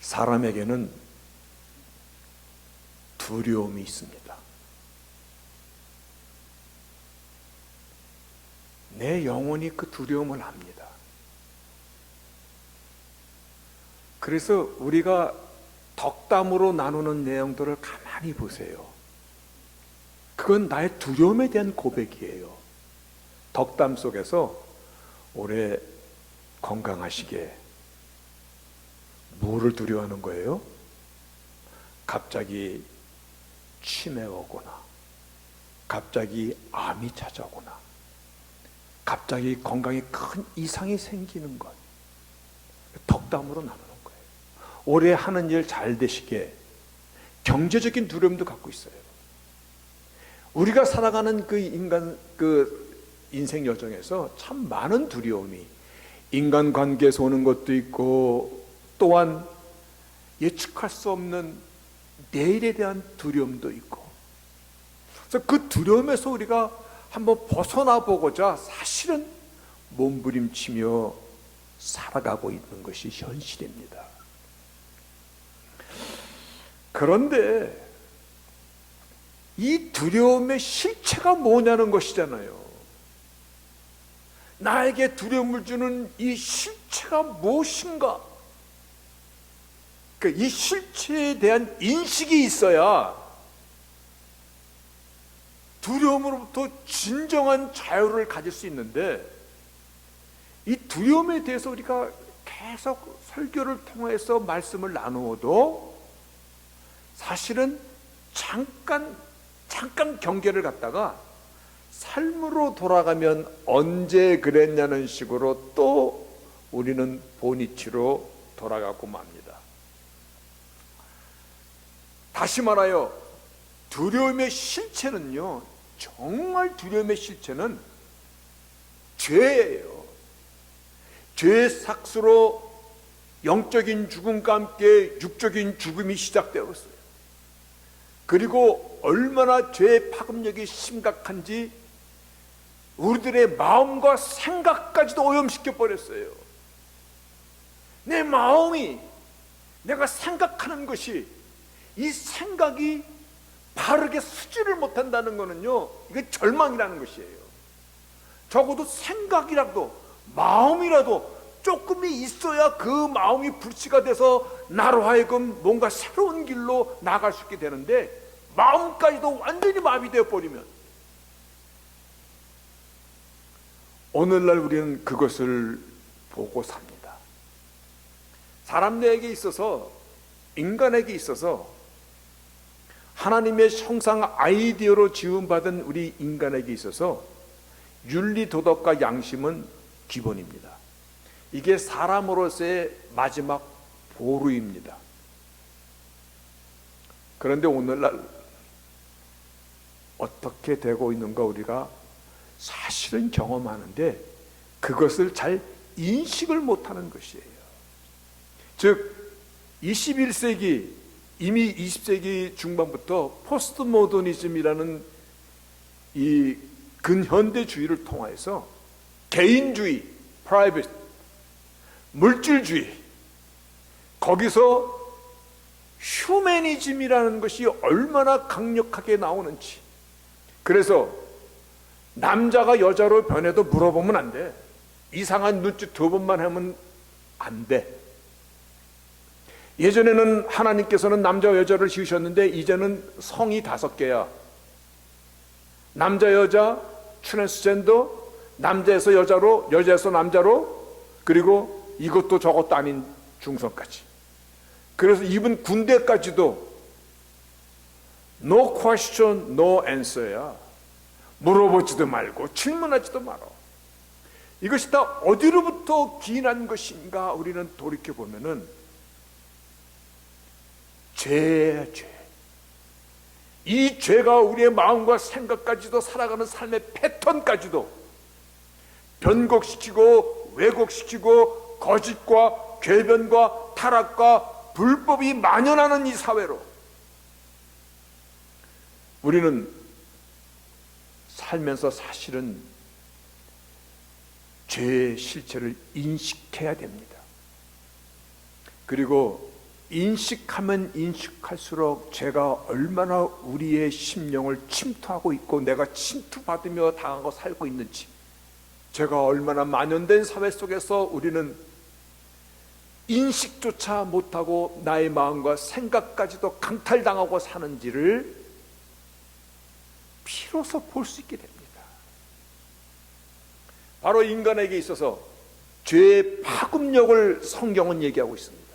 사람에게는 두려움이 있습니다. 내 영혼이 그 두려움을 압니다. 그래서 우리가 덕담으로 나누는 내용들을 가만히 보세요. 그건 나의 두려움에 대한 고백이에요. 덕담 속에서 올해 건강하시게, 뭐를 두려워하는 거예요? 갑자기 치매가 오거나, 갑자기 암이 찾아오거나, 갑자기 건강에 큰 이상이 생기는 것, 덕담으로 나누는 거예요. 올해 하는 일 잘 되시게, 경제적인 두려움도 갖고 있어요. 우리가 살아가는 그 인생 여정에서 참 많은 두려움이, 인간관계에서 오는 것도 있고, 또한 예측할 수 없는 내일에 대한 두려움도 있고, 그래서 그 두려움에서 우리가 한번 벗어나 보고자 사실은 몸부림치며 살아가고 있는 것이 현실입니다. 그런데 이 두려움의 실체가 뭐냐는 것이잖아요. 나에게 두려움을 주는 이 실체가 무엇인가? 이 실체에 대한 인식이 있어야 두려움으로부터 진정한 자유를 가질 수 있는데, 이 두려움에 대해서 우리가 계속 설교를 통해서 말씀을 나누어도 사실은 잠깐 경계를 갖다가 삶으로 돌아가면 언제 그랬냐는 식으로 또 우리는 본이치로 돌아가고 맙니다. 다시 말하여 두려움의 실체는요, 정말 두려움의 실체는 죄예요. 죄의 삭수로 영적인 죽음과 함께 육적인 죽음이 시작되었어요. 그리고 얼마나 죄의 파급력이 심각한지 우리들의 마음과 생각까지도 오염시켜 버렸어요. 내 마음이, 내가 생각하는 것이, 이 생각이 바르게 쓰지를 못한다는 것은요, 이게 절망이라는 것이에요. 적어도 생각이라도, 마음이라도 조금이 있어야 그 마음이 불씨가 돼서 나로 하여금 뭔가 새로운 길로 나아갈 수 있게 되는데, 마음까지도 완전히 마비되어 버리면, 오늘날 우리는 그것을 보고 삽니다. 사람에게 있어서, 인간에게 있어서 하나님의 형상 아이디어로 지음받은 우리 인간에게 있어서 윤리, 도덕과 양심은 기본입니다. 이게 사람으로서의 마지막 보루입니다. 그런데 오늘날 어떻게 되고 있는가 우리가 사실은 경험하는데 그것을 잘 인식을 못하는 것이에요. 즉 21세기, 이미 20세기 중반부터 포스트 모더니즘이라는 이 근현대주의를 통해서 개인주의, 프라이빗, 물질주의, 거기서 휴머니즘이라는 것이 얼마나 강력하게 나오는지. 그래서 남자가 여자로 변해도 물어보면 안 돼. 이상한 눈짓 2번만 하면 안 돼. 예전에는 하나님께서는 남자와 여자를 지으셨는데 이제는 성이 5개야. 남자, 여자, 트랜스젠더, 남자에서 여자로, 여자에서 남자로, 그리고 이것도 저것도 아닌 중성까지. 그래서 이분 군대까지도 no question, no answer야. 물어보지도 말고 질문하지도 말아. 이것이 다 어디로부터 기인한 것인가 우리는 돌이켜보면은 죄야, 죄. 이 죄가 우리의 마음과 생각까지도, 살아가는 삶의 패턴까지도 변곡시키고 왜곡시키고 거짓과 궤변과 타락과 불법이 만연하는 이 사회로 우리는 살면서 사실은 죄의 실체를 인식해야 됩니다. 그리고 인식하면 인식할수록 죄가 얼마나 우리의 심령을 침투하고 있고 내가 침투받으며 당하고 살고 있는지, 죄가 얼마나 만연된 사회 속에서 우리는 인식조차 못하고 나의 마음과 생각까지도 강탈당하고 사는지를 비로소 볼 수 있게 됩니다. 바로 인간에게 있어서 죄의 파급력을 성경은 얘기하고 있습니다.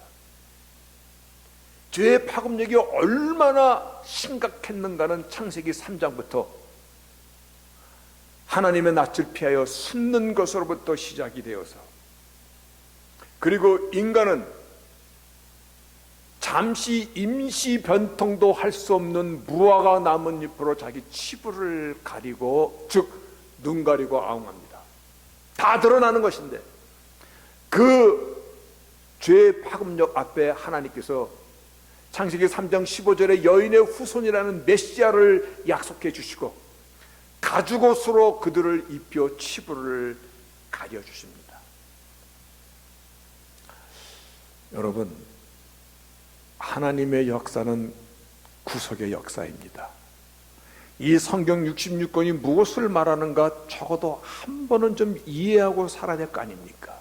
죄의 파급력이 얼마나 심각했는가는 창세기 3장부터 하나님의 낯을 피하여 숨는 것으로부터 시작이 되어서, 그리고 인간은 잠시 임시 변통도 할 수 없는 무화과 나뭇잎으로 자기 치부를 가리고, 즉 눈 가리고 아웅합니다. 다 드러나는 것인데 그 죄의 파급력 앞에 하나님께서 창세기 3장 15절에 여인의 후손이라는 메시아를 약속해 주시고 가죽옷으로 그들을 입혀 치부를 가려 주십니다. 여러분, 하나님의 역사는 구속의 역사입니다. 이 성경 66권이 무엇을 말하는가 적어도 한 번은 좀 이해하고 살아야 될 거 아닙니까?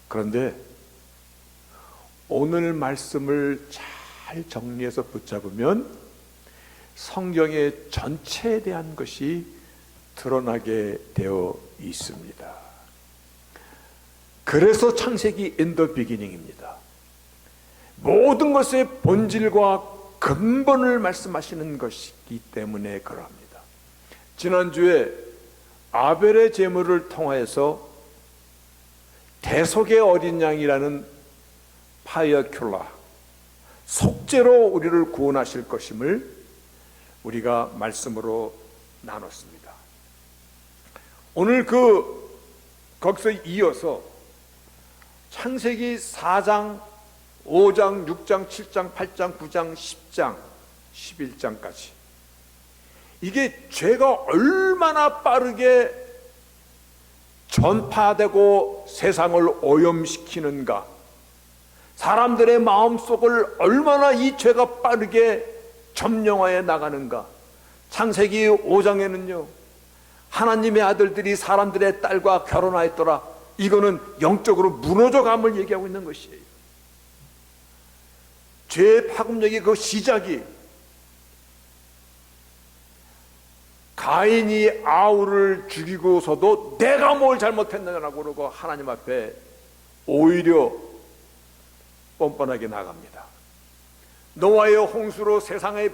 그런데 오늘 말씀을 잘 정리해서 붙잡으면 성경의 전체에 대한 것이 드러나게 되어 있습니다. 그래서 창세기 in the beginning입니다. 모든 것의 본질과 근본을 말씀하시는 것이기 때문에 그러합니다. 지난주에 아벨의 제물을 통하여서 대속의 어린 양이라는 파이어큘라, 속죄로 우리를 구원하실 것임을 우리가 말씀으로 나눴습니다. 오늘 거기서 이어서 창세기 4장, 5장, 6장, 7장, 8장, 9장, 10장, 11장까지, 이게 죄가 얼마나 빠르게 전파되고 세상을 오염시키는가, 사람들의 마음속을 얼마나 이 죄가 빠르게 점령하여 나가는가. 창세기 5장에는요, 하나님의 아들들이 사람들의 딸과 결혼하였더라. 이거는 영적으로 무너져감을 얘기하고 있는 것이에요. 죄의 파급력의 그 시작이 가인이 아우를 죽이고서도 내가 뭘 잘못했느냐고 그러고 하나님 앞에 오히려 뻔뻔하게 나갑니다. 노아의 홍수로 세상의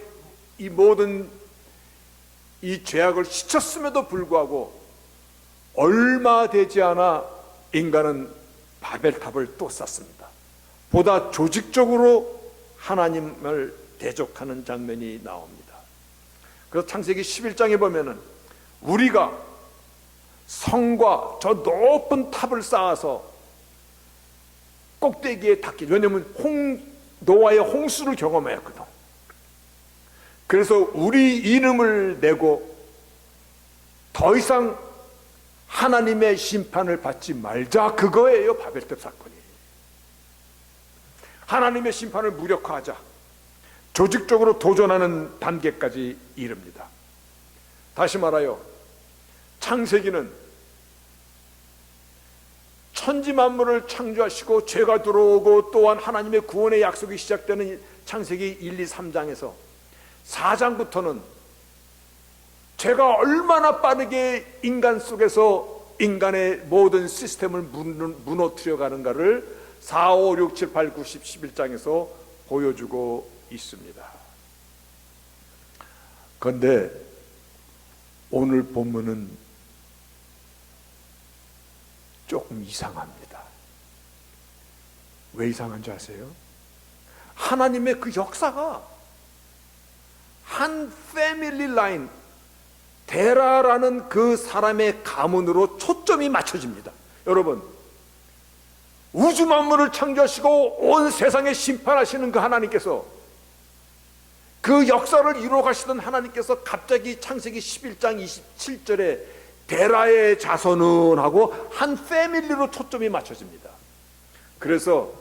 이 모든 이 죄악을 씻었음에도 불구하고 얼마 되지 않아 인간은 바벨탑을 또 쌓습니다. 보다 조직적으로 하나님을 대적하는 장면이 나옵니다. 그래서 창세기 11장에 보면은 우리가 성과 저 높은 탑을 쌓아서 꼭대기에 닿기, 왜냐하면 노아의 홍수를 경험했거든. 그래서 우리 이름을 내고 더 이상 하나님의 심판을 받지 말자, 그거예요. 바벨탑 사건이. 하나님의 심판을 무력화하자, 조직적으로 도전하는 단계까지 이릅니다. 다시 말하여 창세기는 천지 만물을 창조하시고 죄가 들어오고 또한 하나님의 구원의 약속이 시작되는 창세기 1, 2, 3장에서 4장부터는 죄가 얼마나 빠르게 인간 속에서 인간의 모든 시스템을 무너뜨려 가는가를 4, 5, 6, 7, 8, 9, 10, 11장에서 보여주고 있습니다. 그런데 오늘 본문은 조금 이상합니다. 왜 이상한 줄 아세요? 하나님의 그 역사가 한 패밀리 라인, 데라라는 그 사람의 가문으로 초점이 맞춰집니다. 여러분, 우주 만물을 창조하시고 온 세상에 심판하시는 그 하나님께서, 그 역사를 이루어 가시던 하나님께서 갑자기 창세기 11장 27절에 데라의 자손은 하고 한 패밀리로 초점이 맞춰집니다. 그래서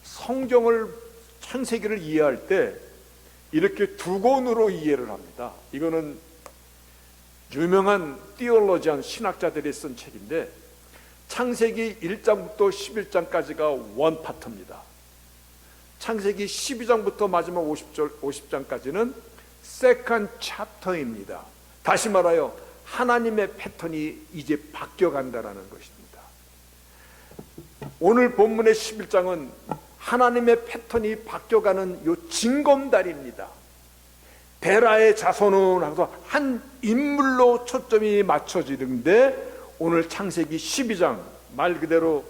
성경을 창세기를 이해할 때 이렇게 두 권으로 이해를 합니다. 이거는 유명한 티올로지안 신학자들이 쓴 책인데 창세기 1장부터 11장까지가 원 파트입니다. 창세기 12장부터 마지막 50장까지는 세컨드 챕터입니다. 다시 말하여 하나님의 패턴이 이제 바뀌어간다는 것입니다. 오늘 본문의 11장은 하나님의 패턴이 바뀌어가는 요 징검다리입니다. 베라의 자손은 하고서 한 인물로 초점이 맞춰지는데 오늘 창세기 12장 말 그대로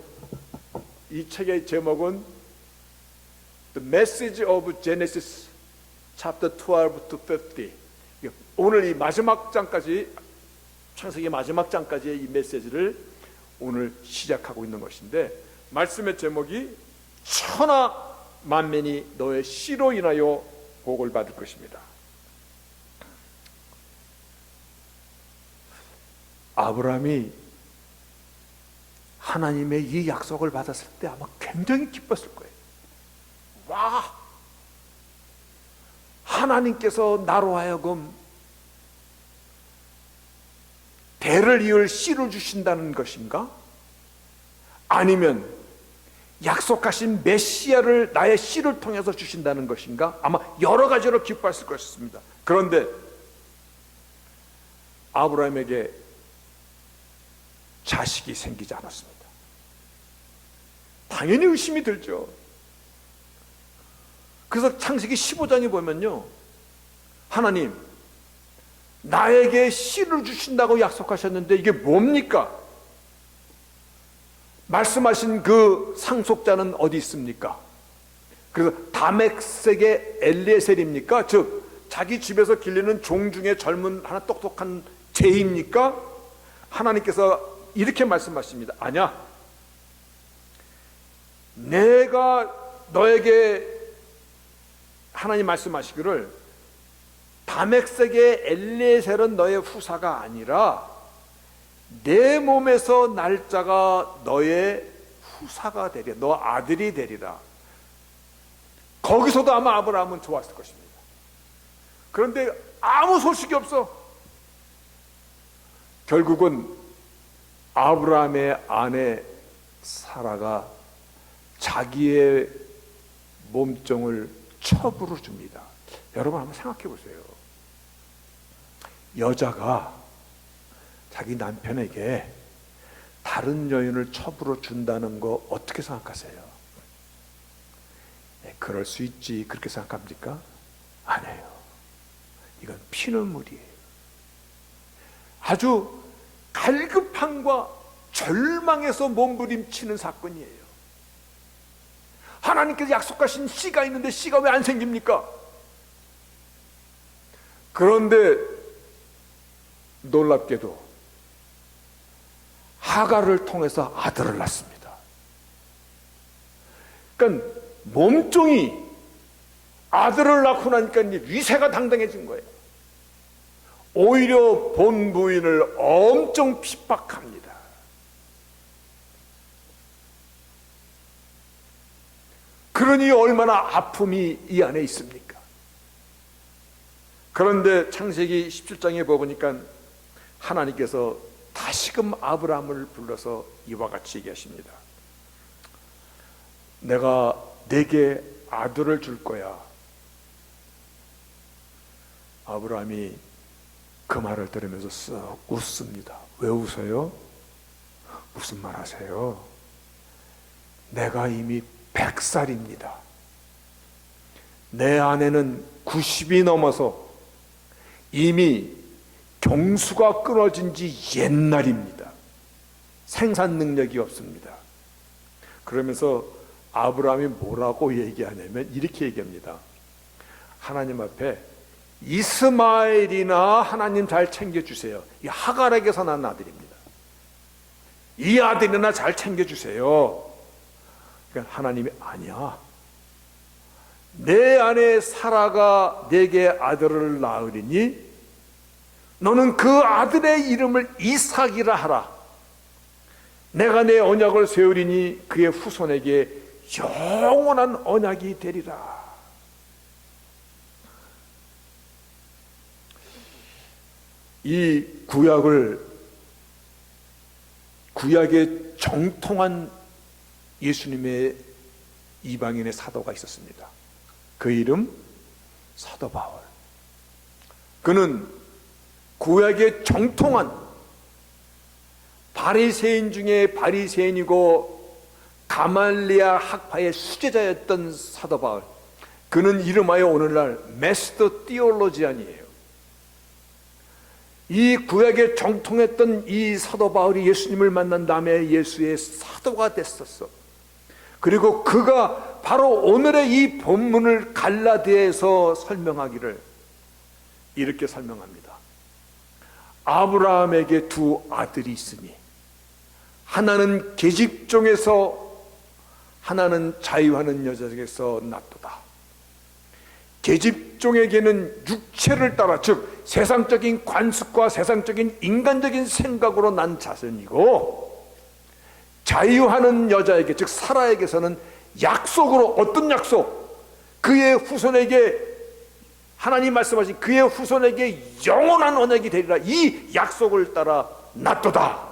이 책의 제목은 The Message of Genesis Chapter 12 to 50. 오늘 이 마지막 장까지 창세기 마지막 장까지의 이 메시지를 오늘 시작하고 있는 것인데 말씀의 제목이 천하 만민이 너의 씨로 인하여 복을 받을 것입니다. 아브라함이 하나님의 이 약속을 받았을 때 아마 굉장히 기뻤을 거예요. 와, 하나님께서 나로 하여금 대를 이을 씨를 주신다는 것인가? 아니면 약속하신 메시아를 나의 씨를 통해서 주신다는 것인가? 아마 여러 가지로 기뻐했을 것입니다. 그런데 아브라함에게 자식이 생기지 않았습니다. 당연히 의심이 들죠. 그래서 창세기 15장에 보면요, 하나님 나에게 씨를 주신다고 약속하셨는데 이게 뭡니까? 말씀하신 그 상속자는 어디 있습니까? 그래서 다메섹의 엘리에셀입니까? 즉 자기 집에서 길리는 종 중에 젊은 하나 똑똑한 제입니까? 하나님께서 이렇게 말씀하십니다. 아니야, 내가 너에게 하나님 말씀하시기를 다메섹의 엘리에셀은 너의 후사가 아니라 내 몸에서 날 자가 너의 후사가 되리라, 너 아들이 되리라. 거기서도 아마 아브라함은 좋았을 것입니다. 그런데 아무 소식이 없어. 결국은 아브라함의 아내 사라가 자기의 몸종을 첩으로 줍니다. 여러분 한번 생각해 보세요. 여자가 자기 남편에게 다른 여인을 첩으로 준다는 거 어떻게 생각하세요? 네, 그럴 수 있지, 그렇게 생각합니까? 아니에요. 이건 피눈물이에요. 아주 갈급함과 절망에서 몸부림치는 사건이에요. 하나님께서 약속하신 씨가 있는데 씨가 왜 안 생깁니까? 그런데 놀랍게도 하갈을 통해서 아들을 낳습니다. 그러니까 몸종이 아들을 낳고 나니까 이제 위세가 당당해진 거예요. 오히려 본 부인을 엄청 핍박합니다. 그러니 얼마나 아픔이 이 안에 있습니까? 그런데 창세기 17장에 보니까 하나님께서 다시금 아브라함을 불러서 이와 같이 얘기하십니다. 내가 내게 아들을 줄 거야. 아브라함이 그 말을 들으면서 쓱 웃습니다. 왜 웃어요? 무슨 말 하세요? 내가 이미 100살입니다. 내 아내는 90이 넘어서 이미 경수가 끊어진 지 옛날입니다. 생산 능력이 없습니다. 그러면서 아브라함이 뭐라고 얘기하냐면 이렇게 얘기합니다. 하나님 앞에 이스마엘이나 하나님 잘 챙겨주세요. 이 하갈에게서 난 아들입니다. 이 아들이나 잘 챙겨주세요. 그러니까 하나님이 아니야, 내 아내 사라가 내게 아들을 낳으리니 너는 그 아들의 이름을 이삭이라 하라. 내가 내 언약을 세우리니 그의 후손에게 영원한 언약이 되리라. 이 구약의 정통한 예수님의 이방인의 사도가 있었습니다. 그 이름 사도 바울. 그는 구약의 정통한 바리새인 중에 바리새인이고 가말리아 학파의 수제자였던 사도 바울. 그는 이름하여 오늘날 메스터 띠올로지안이에요. 이 구약에 정통했던 이 사도 바울이 예수님을 만난 다음에 예수의 사도가 됐었어. 그리고 그가 바로 오늘의 이 본문을 갈라디아에서 설명하기를 이렇게 설명합니다. 아브라함에게 두 아들이 있으니 하나는 계집종에서 하나는 자유하는 여자에게서 났도다. 계집종에게는 육체를 따라, 즉 세상적인 관습과 세상적인 인간적인 생각으로 난 자손이고, 자유하는 여자에게, 즉 사라에게서는 약속으로, 어떤 약속? 그의 후손에게, 하나님 말씀하신 그의 후손에게 영원한 언약이 되리라. 이 약속을 따라 났도다.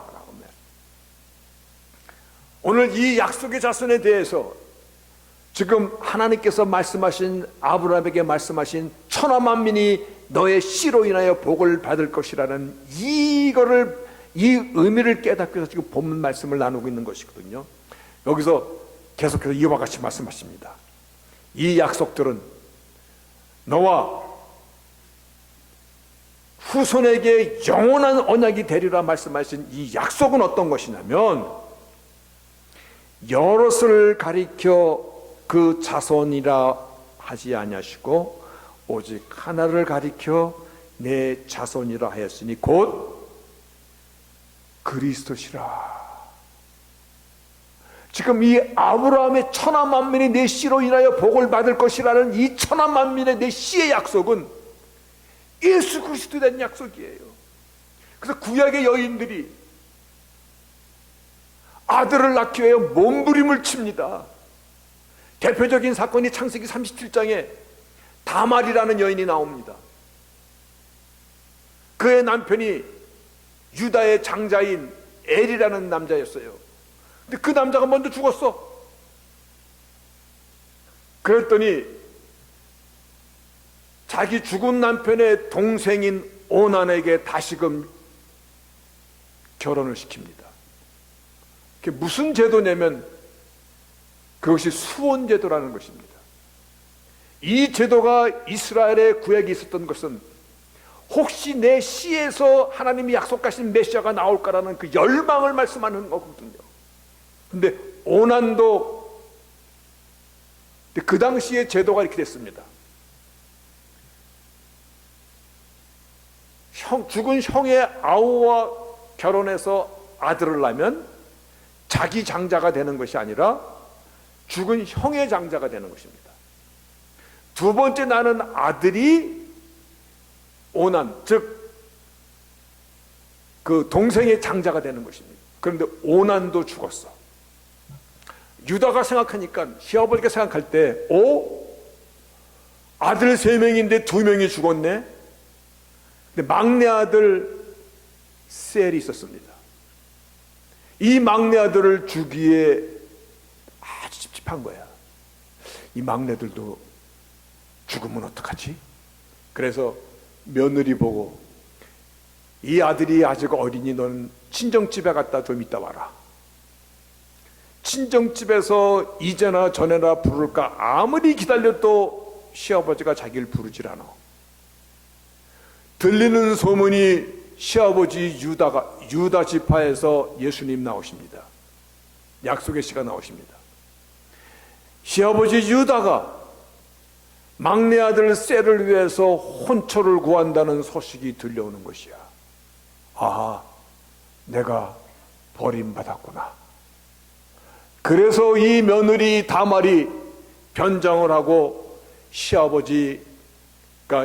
오늘 이 약속의 자손에 대해서 지금 하나님께서 말씀하신, 아브라함에게 말씀하신 천하 만민이 너의 씨로 인하여 복을 받을 것이라는 이 의미를 깨닫기 위해서 지금 본문 말씀을 나누고 있는 것이거든요. 여기서 계속해서 이와 같이 말씀하십니다. 이 약속들은 너와 후손에게 영원한 언약이 되리라 말씀하신 이 약속은 어떤 것이냐면, 여럿을 가리켜 그 자손이라 하지 아니하시고 오직 하나를 가리켜 내 자손이라 하였으니 곧 그리스도시라. 지금 이 아브라함의 천하 만민이 내 씨로 인하여 복을 받을 것이라는 이 천하 만민의 내 씨의 약속은 예수 그리스도에 대한 약속이에요. 그래서 구약의 여인들이 아들을 낳기 위하여 몸부림을 칩니다. 대표적인 사건이 창세기 37장에 다말이라는 여인이 나옵니다. 그의 남편이 유다의 장자인 엘이라는 남자였어요. 근데 그 남자가 먼저 죽었어. 그랬더니 자기 죽은 남편의 동생인 오난에게 다시금 결혼을 시킵니다. 그게 무슨 제도냐면 그것이 수혼제도라는 것입니다. 이 제도가 이스라엘의 구약에 있었던 것은 혹시 내 씨에서 하나님이 약속하신 메시아가 나올까라는 그 열망을 말씀하는 거거든요. 근데 오난도 그 당시의 제도가 이렇게 됐습니다. 죽은 형의 아우와 결혼해서 아들을 낳으면 자기 장자가 되는 것이 아니라 죽은 형의 장자가 되는 것입니다. 두 번째 낳는 아들이 오난, 즉 그 동생의 장자가 되는 것입니다. 그런데 오난도 죽었어. 유다가 생각하니까, 시아버지가 생각할 때 아들 3명인데 2명이 죽었네. 근데 막내 아들 셀이 있었습니다. 이 막내 아들을 주기에 아주 찝찝한 거야. 이 막내들도 죽으면 어떡하지? 그래서 며느리 보고, 이 아들이 아직 어리니 너는 친정집에 갔다 좀 있다 와라. 친정집에서 이제나 전에나 부를까 아무리 기다려도 시아버지가 자기를 부르질 않아. 들리는 소문이 시아버지 유다 지파에서 예수님 나오십니다. 약속의 씨가 나오십니다. 시아버지 유다가 막내 아들 셀을 위해서 혼처를 구한다는 소식이 들려오는 것이야. 아, 내가 버림받았구나. 그래서 이 며느리 다말이 변장을 하고 시아버지가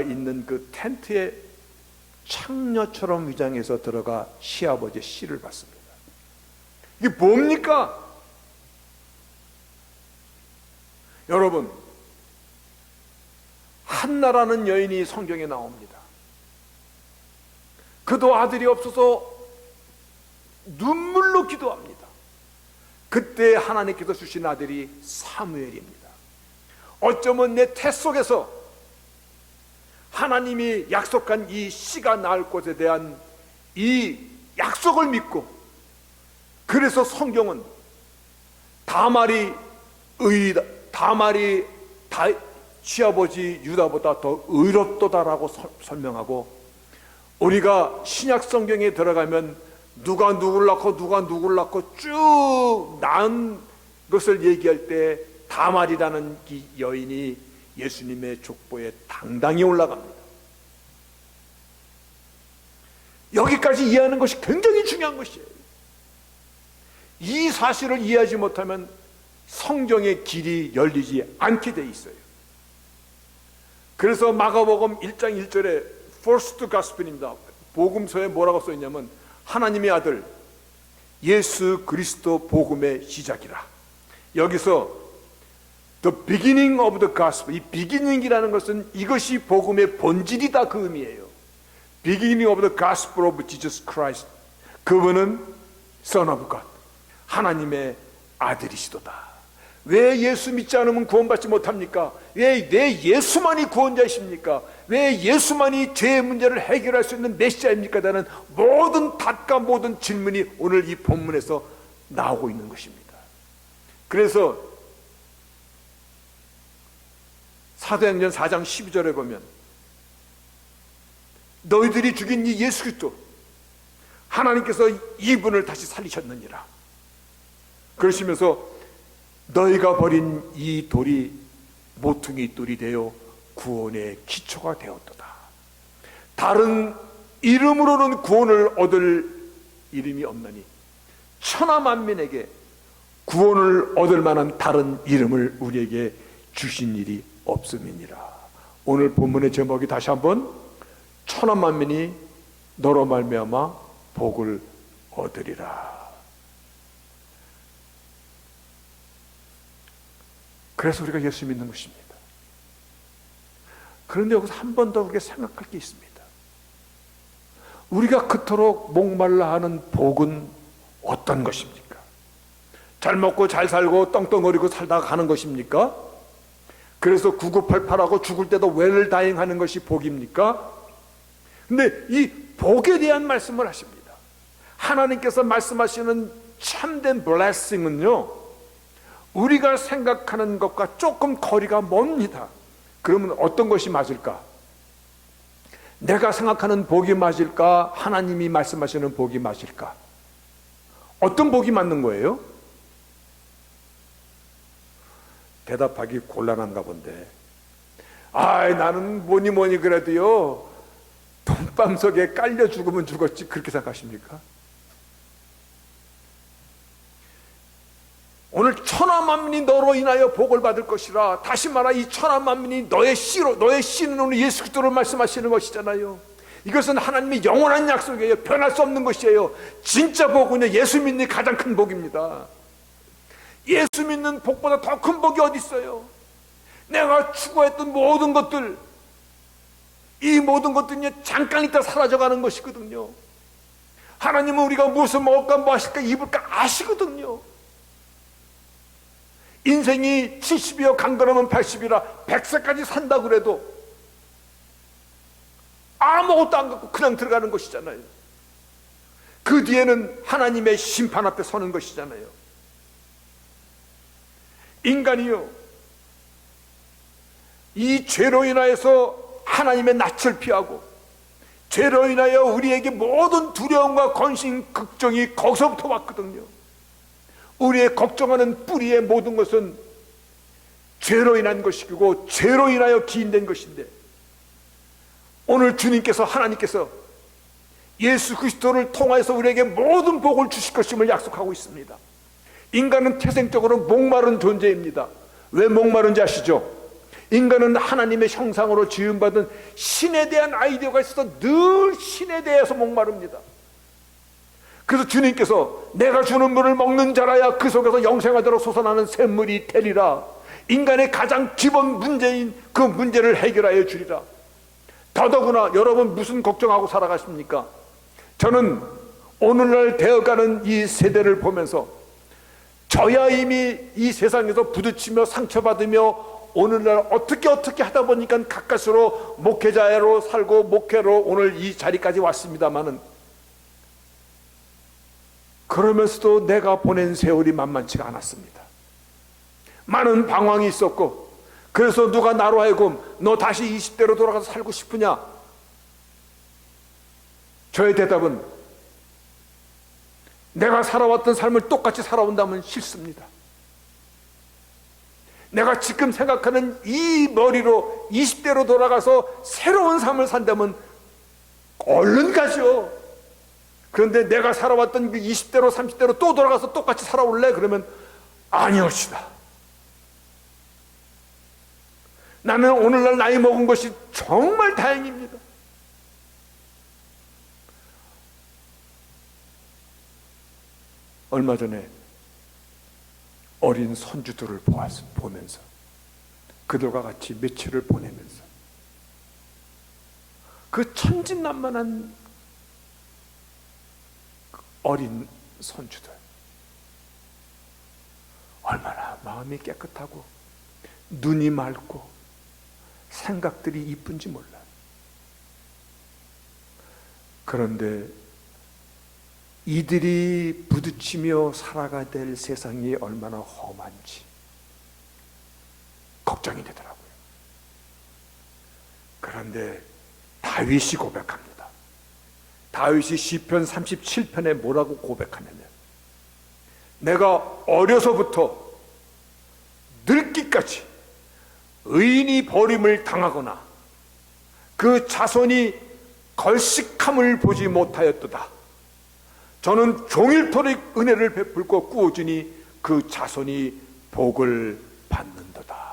있는 그 텐트에 창녀처럼 위장해서 들어가 시아버지의 씨를 받습니다. 이게 뭡니까? 여러분, 한나라는 여인이 성경에 나옵니다. 그도 아들이 없어서 눈물로 기도합니다. 그때 하나님께서 주신 아들이 사무엘입니다. 어쩌면 내 태 속에서 하나님이 약속한 이 씨가 낳을 것에 대한 이 약속을 믿고, 그래서 성경은 다말이 시아버지 유다보다 더 의롭도다라고 설명하고, 우리가 신약 성경에 들어가면 누가 누굴 낳고 쭉 낳은 것을 얘기할 때 다말이라는 이 여인이 예수님의 족보에 당당히 올라갑니다. 여기까지 이해하는 것이 굉장히 중요한 것이에요. 이 사실을 이해하지 못하면 성경의 길이 열리지 않게 돼 있어요. 그래서 마가복음 1장 1절에 First Gospel입니다. 복음서에 뭐라고 써있냐면 하나님의 아들 예수 그리스도 복음의 시작이라. 여기서 The beginning of the gospel, 이 beginning이라는 것은 이것이 복음의 본질이다, 그 의미예요. Beginning of the gospel of Jesus Christ. 그분은 Son of God, 하나님의 아들이시도다. 왜 예수 믿지 않으면 구원받지 못합니까? 왜 예수만이 구원자이십니까? 왜 예수만이 죄의 문제를 해결할 수 있는 메시아입니까? 라는 모든 답과 모든 질문이 오늘 이 본문에서 나오고 있는 것입니다. 그래서 사도행전 4장 12절에 보면 너희들이 죽인 이 예수 그리스도 하나님께서 이분을 다시 살리셨느니라. 그러시면서 너희가 버린 이 돌이 모퉁이 돌이 되어 구원의 기초가 되었도다. 다른 이름으로는 구원을 얻을 이름이 없나니 천하 만민에게 구원을 얻을 만한 다른 이름을 우리에게 주신 일이 없음이니라. 오늘 본문의 제목이 다시 한번 천하 만민이 너로 말미암아 복을 얻으리라. 그래서 우리가 예수 믿는 것입니다. 그런데 여기서 한 번 더 그렇게 생각할 게 있습니다. 우리가 그토록 목말라 하는 복은 어떤 것입니까? 잘 먹고 잘 살고 떵떵거리고 살다가 가는 것입니까? 그래서 9988하고 죽을 때도 웰다잉하는 것이 복입니까? 근데 이 복에 대한 말씀을 하십니다. 하나님께서 말씀하시는 참된 blessing은요, 우리가 생각하는 것과 조금 거리가 멉니다. 그러면 어떤 것이 맞을까? 내가 생각하는 복이 맞을까? 하나님이 말씀하시는 복이 맞을까? 어떤 복이 맞는 거예요? 대답하기 곤란한가 본데, 나는 뭐니 그래도요 돈밤 속에 깔려 죽으면 죽었지, 그렇게 생각하십니까? 오늘 천하 만민이 너로 인하여 복을 받을 것이라. 다시 말하 이 천하 만민이 너의 씨로, 너의 씨는 오늘 예수 그리스도를 말씀하시는 것이잖아요. 이것은 하나님의 영원한 약속이에요. 변할 수 없는 것이에요. 진짜 복은요, 예수 믿는 게 가장 큰 복입니다. 예수 믿는 복보다 더 큰 복이 어디 있어요? 내가 추구했던 모든 것들, 이 모든 것들이 잠깐 있다 사라져가는 것이거든요. 하나님은 우리가 무엇을 먹을까 마실까 입을까 아시거든요. 인생이 70이요 강건하면 80이라 100세까지 산다 그래도 아무것도 안 갖고 그냥 들어가는 것이잖아요. 그 뒤에는 하나님의 심판 앞에 서는 것이잖아요. 인간이요, 이 죄로 인하여서 하나님의 낯을 피하고 죄로 인하여 우리에게 모든 두려움과 건심, 걱정이 거기서부터 왔거든요. 우리의 걱정하는 뿌리의 모든 것은 죄로 인한 것이고 죄로 인하여 기인된 것인데, 오늘 주님께서, 하나님께서 예수 그리스도를 통하여서 우리에게 모든 복을 주실 것임을 약속하고 있습니다. 인간은 태생적으로 목마른 존재입니다. 왜 목마른지 아시죠? 인간은 하나님의 형상으로 지음받은 신에 대한 아이디어가 있어서 늘 신에 대해서 목마릅니다. 그래서 주님께서 내가 주는 물을 먹는 자라야 그 속에서 영생하도록 솟아나는 샘물이 되리라. 인간의 가장 기본 문제인 그 문제를 해결하여 주리라. 더더구나 여러분 무슨 걱정하고 살아가십니까? 저는 오늘날 되어가는 이 세대를 보면서 저야 이미 이 세상에서 부딪히며 상처받으며 오늘날 어떻게 하다 보니까 가까스로 목회자로 살고 목회로 오늘 이 자리까지 왔습니다마는, 그러면서도 내가 보낸 세월이 만만치가 않았습니다. 많은 방황이 있었고, 그래서 누가 나로 하여금 너 다시 20대로 돌아가서 살고 싶으냐? 저의 대답은 내가 살아왔던 삶을 똑같이 살아온다면 싫습니다. 내가 지금 생각하는 이 머리로 20대로 돌아가서 새로운 삶을 산다면 얼른 가죠. 그런데 내가 살아왔던 그 20대로 30대로 또 돌아가서 똑같이 살아올래? 그러면 아니옵시다. 나는 오늘날 나이 먹은 것이 정말 다행입니다. 얼마 전에 어린 손주들을 보면서 그들과 같이 며칠을 보내면서 그 천진난만한 어린 손주들, 얼마나 마음이 깨끗하고 눈이 맑고 생각들이 이쁜지 몰라. 그런데 이들이 부딪히며 살아가야 될 세상이 얼마나 험한지 걱정이 되더라고요. 그런데 다윗이 고백합니다. 다윗이 시편 37편에 뭐라고 고백하냐면, 내가 어려서부터 늙기까지 의인이 버림을 당하거나 그 자손이 걸식함을 보지 못하였도다. 저는 종일토록 은혜를 베풀고 꾸어주니 그 자손이 복을 받는도다.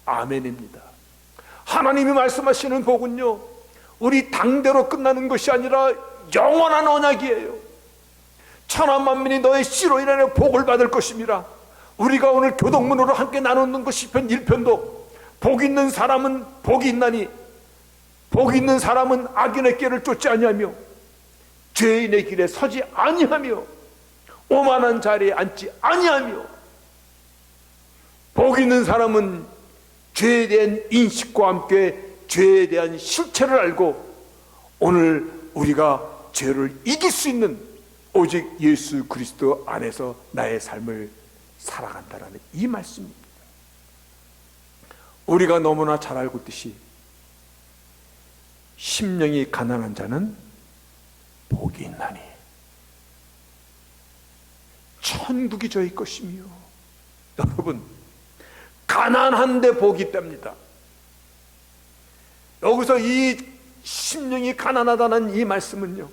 아멘입니다. 하나님이 말씀하시는 복은요, 우리 당대로 끝나는 것이 아니라 영원한 언약이에요. 천하만민이 너의 씨로 인하여 복을 받을 것임이라. 우리가 오늘 교동문으로 함께 나누는 것 시편 1편도 복 있는 사람은 복이 있나니 복 있는 사람은 악인의 길을 쫓지 아니하며 죄인의 길에 서지 아니하며 오만한 자리에 앉지 아니하며, 복 있는 사람은 죄에 대한 인식과 함께 죄에 대한 실체를 알고 오늘 우리가 죄를 이길 수 있는 오직 예수 그리스도 안에서 나의 삶을 살아간다라는 이 말씀입니다. 우리가 너무나 잘 알고 있듯이 심령이 가난한 자는 복이 있나니 천국이 저희 것이며. 여러분, 가난한데 복이 있답니다. 여기서 이 심령이 가난하다는 이 말씀은요,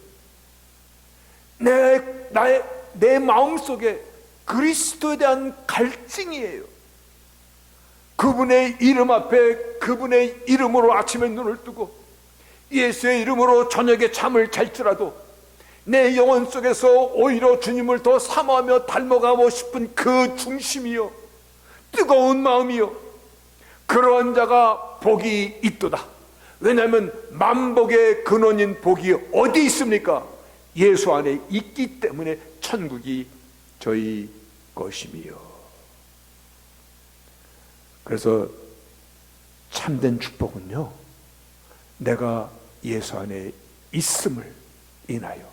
내 마음속에 그리스도에 대한 갈증이에요. 그분의 이름 앞에 그분의 이름으로 아침에 눈을 뜨고 예수의 이름으로 저녁에 잠을 잘지라도 내 영혼 속에서 오히려 주님을 더 사모하며 닮아가고 싶은 그 중심이요, 뜨거운 마음이요, 그러한 자가 복이 있도다. 왜냐하면 만복의 근원인 복이 어디 있습니까? 예수 안에 있기 때문에 천국이 저희 것임이요. 그래서 참된 축복은요, 내가 예수 안에 있음을 인하여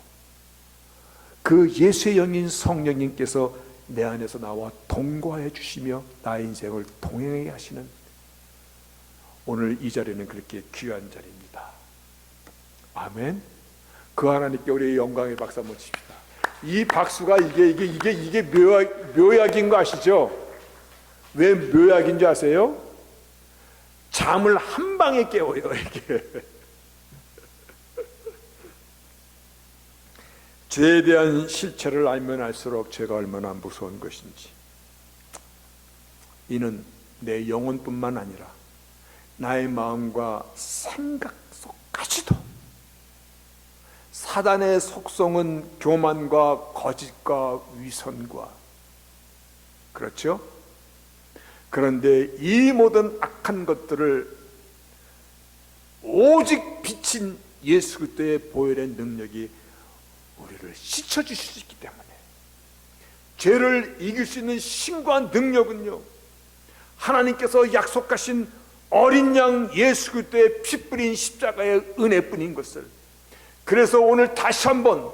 그 예수의 영인 성령님께서 내 안에서 나와 동거하여 주시며 나의 인생을 동행하게 하시는, 오늘 이 자리는 그렇게 귀한 자리입니다. 아멘. 그 하나님께 우리의 영광의 박수 한번 칩시다. 이 박수가 이게 묘약인 거 아시죠? 왜 묘약인 줄 아세요? 잠을 한 방에 깨워요, 이게. 죄에 대한 실체를 알면 알수록 죄가 얼마나 무서운 것인지, 이는 내 영혼뿐만 아니라 나의 마음과 생각 속까지도, 사단의 속성은 교만과 거짓과 위선과, 그렇죠? 그런데 이 모든 악한 것들을 오직 비친 예수 그리스도의 보혈의 능력이 우리를 씻어주실 수 있기 때문에, 죄를 이길 수 있는 신과 능력은요, 하나님께서 약속하신 어린 양 예수 그리스도의 피 뿌린 십자가의 은혜뿐인 것을, 그래서 오늘 다시 한번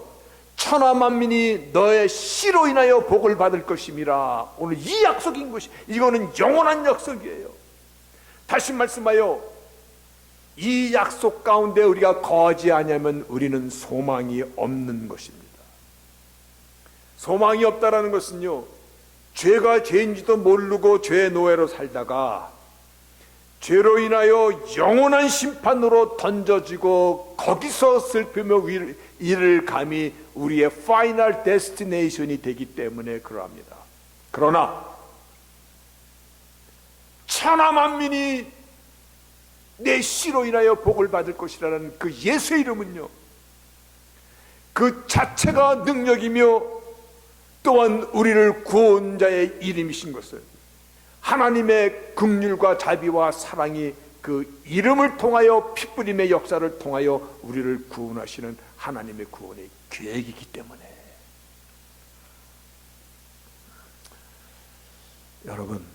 천하 만민이 너의 씨로 인하여 복을 받을 것임이라, 오늘 이 약속인 것이, 이거는 영원한 약속이에요. 다시 말씀하여 이 약속 가운데 우리가 거하지 아니하면 우리는 소망이 없는 것입니다. 소망이 없다라는 것은요, 죄가 죄인지도 모르고 죄의 노예로 살다가 죄로 인하여 영원한 심판으로 던져지고 거기서 슬피며 이를 감히 우리의 파이널 데스티네이션이 되기 때문에 그러합니다. 그러나 천하 만민이 내 씨로 인하여 복을 받을 것이라는 그 예수의 이름은요, 그 자체가 능력이며 또한 우리를 구원자의 이름이신 것을, 하나님의 긍휼과 자비와 사랑이 그 이름을 통하여 피뿌림의 역사를 통하여 우리를 구원하시는 하나님의 구원의 계획이기 때문에, 여러분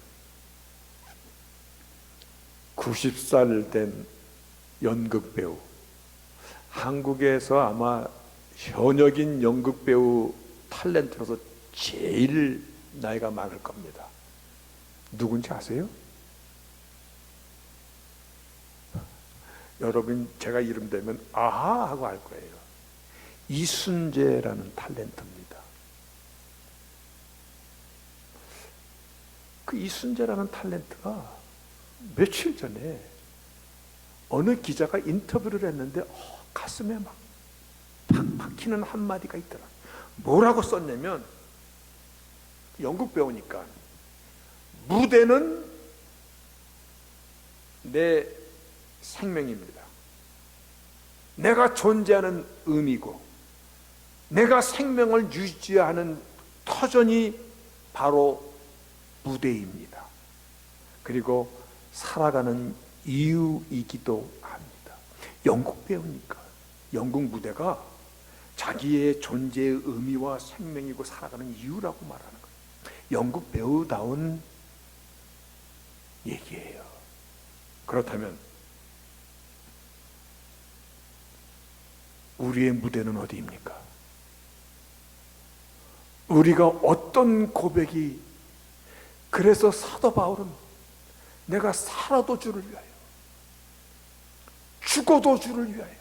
90살 된 연극배우, 한국에서 아마 현역인 연극배우 탤런트로서 제일 나이가 많을 겁니다. 누군지 아세요? 여러분 제가 이름 대면 아하 하고 알 거예요. 이순재라는 탤런트입니다. 그 이순재라는 탤런트가 며칠 전에 어느 기자가 인터뷰를 했는데 가슴에 막 팍 박히는 한마디가 있더라. 뭐라고 썼냐면, 연극 배우니까 무대는 내 생명입니다. 내가 존재하는 의미고 내가 생명을 유지하는 터전이 바로 무대입니다. 그리고 살아가는 이유이기도 합니다. 연극 배우니까 연극 무대가 자기의 존재의 의미와 생명이고 살아가는 이유라고 말하는 거예요. 연극 배우다운 얘기예요. 그렇다면 우리의 무대는 어디입니까? 우리가 어떤 고백이, 그래서 사도 바울은 내가 살아도 주를 위하여, 죽어도 주를 위하여,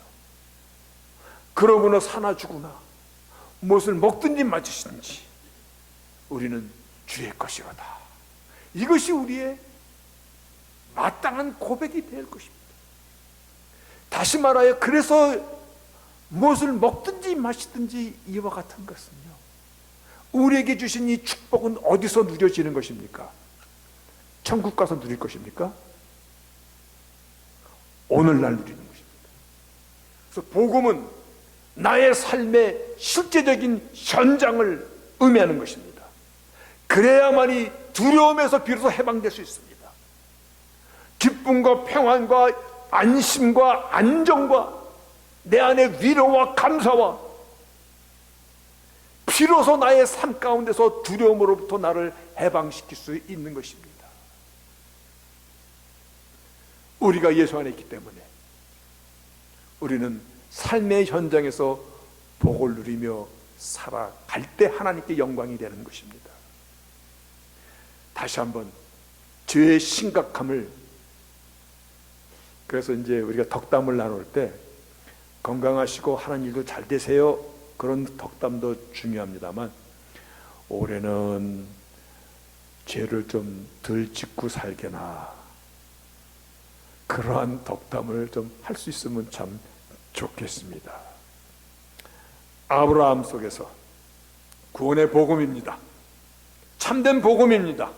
그러므로 사나 죽으나 무엇을 먹든지 마시든지 우리는 주의 것이로다. 이것이 우리의 마땅한 고백이 될 것입니다. 다시 말하여, 그래서 무엇을 먹든지 마시든지 이와 같은 것은요, 우리에게 주신 이 축복은 어디서 누려지는 것입니까? 천국 가서 누릴 것입니까? 오늘날 누리는 것입니다. 그래서 복음은 나의 삶의 실제적인 현장을 의미하는 것입니다. 그래야만이 두려움에서 비로소 해방될 수 있습니다. 기쁨과 평안과 안심과 안정과 내 안의 위로와 감사와, 비로소 나의 삶 가운데서 두려움으로부터 나를 해방시킬 수 있는 것입니다. 우리가 예수 안에 있기 때문에 우리는 삶의 현장에서 복을 누리며 살아갈 때 하나님께 영광이 되는 것입니다. 다시 한번 죄의 심각함을, 그래서 이제 우리가 덕담을 나눌 때 건강하시고 하는 일도 잘 되세요, 그런 덕담도 중요합니다만, 올해는 죄를 좀 덜 짓고 살게나, 그러한 덕담을 좀 할 수 있으면 참 좋겠습니다. 아브라함 속에서 구원의 복음입니다. 참된 복음입니다.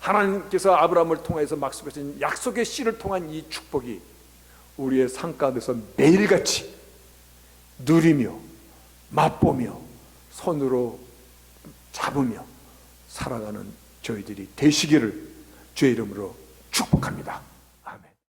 하나님께서 아브라함을 통해서 약속하신 약속의 씨를 통한 이 축복이 우리의 삶 가운데서 매일같이 누리며 맛보며 손으로 잡으며 살아가는 저희들이 되시기를 주의 이름으로 축복합니다.